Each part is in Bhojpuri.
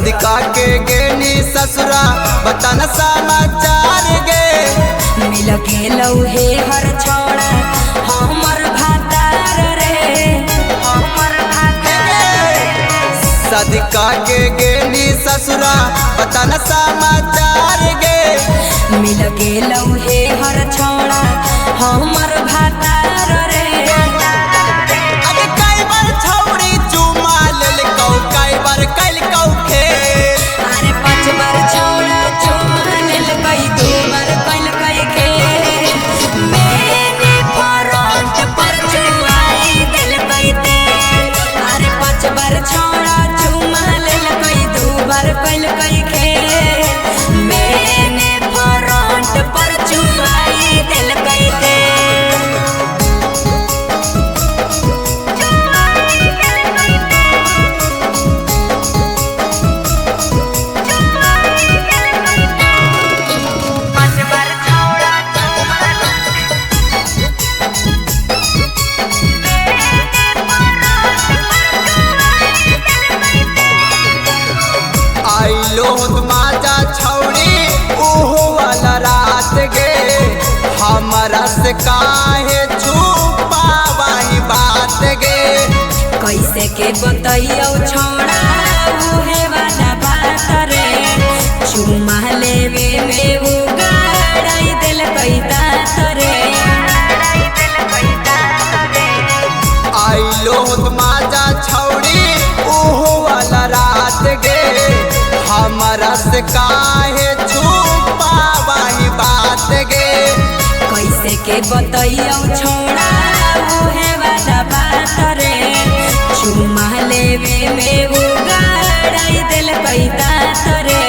सदिका के गेनी ससुरा बताना समाचार गे मिल गेलौ हे हर छोड़ा हमर भातार रे हमर भातार सदिका के गेनी ससुरा बताना समाचार गे मिल गेलौ हे हर छोड़ा हमर भातार रे अगे कई बार छौड़ी चुमा लेलकौ कई बार कइलकौ खेल अरे 5 बार छोड़ा चुमा लेलकै 2 बार कइलकै खेल मेरे फ्रंट पर चुआई देलकै तेल अरे 5 बार छोड़ा चुमा लेलकै 2 बार कइलकै खेल मेरे फ्रंट पर चुआई देलकै तेल आइलो माजा छौड़ी ओहो वाला रात गे हमारा से काहे छुपावाही बात गे कैसे के बतैयौ छोड़ा उहे वाला बात रे चुमा लेवे में उगाड़ाई देलकै दात रे आइलो माजा छौड़ी ओहो वाला रात गे हमारा से काहे छुपावाही बात गे कैसे के बतैयौ छोड़ा उहे वाला बात रे चुमा लेवे में उगाड़ाई देलकै दात रे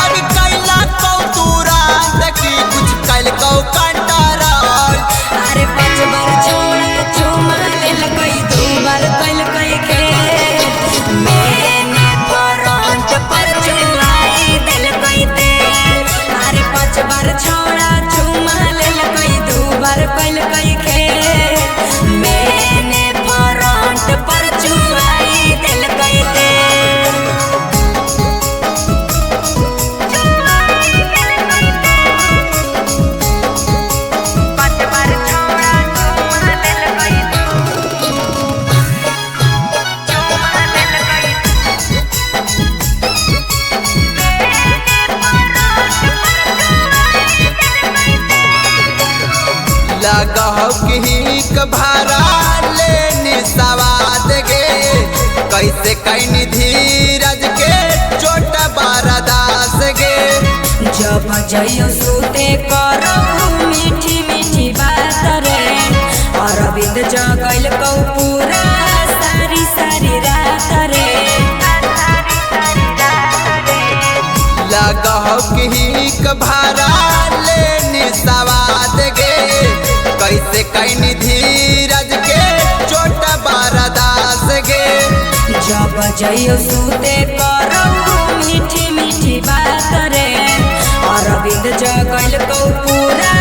अभी कैला कौ तूरा देखी कुछ कैलकौ कंटारल अरे 5 बार छोड़ा चुमा लेलकै 2 बार कइलकै खेल मेरे फ्रंट पर चुआई देलकै तेल अरे 5 बार छोड़ा चुमा लेलकै 2 बार कइलकै खेल मेरे फ्रंट पर चुआई देलकै तेल लगहौ कि भारा लेनी सवाद गे कैसे कैनी धीरज के चोट बारदास गे जब जइयो सूते करो मीठी मीठी बात रे अरविंद जगल कौ पूरा सारी सारी रात रे लगहौ कि भारा लेनी सवाद गे कैसे कैनी धीरज के चोट बारदास गे जब जइयो सूते करो मीठी मीठी बात रे अरविंद जगल कौ पूरा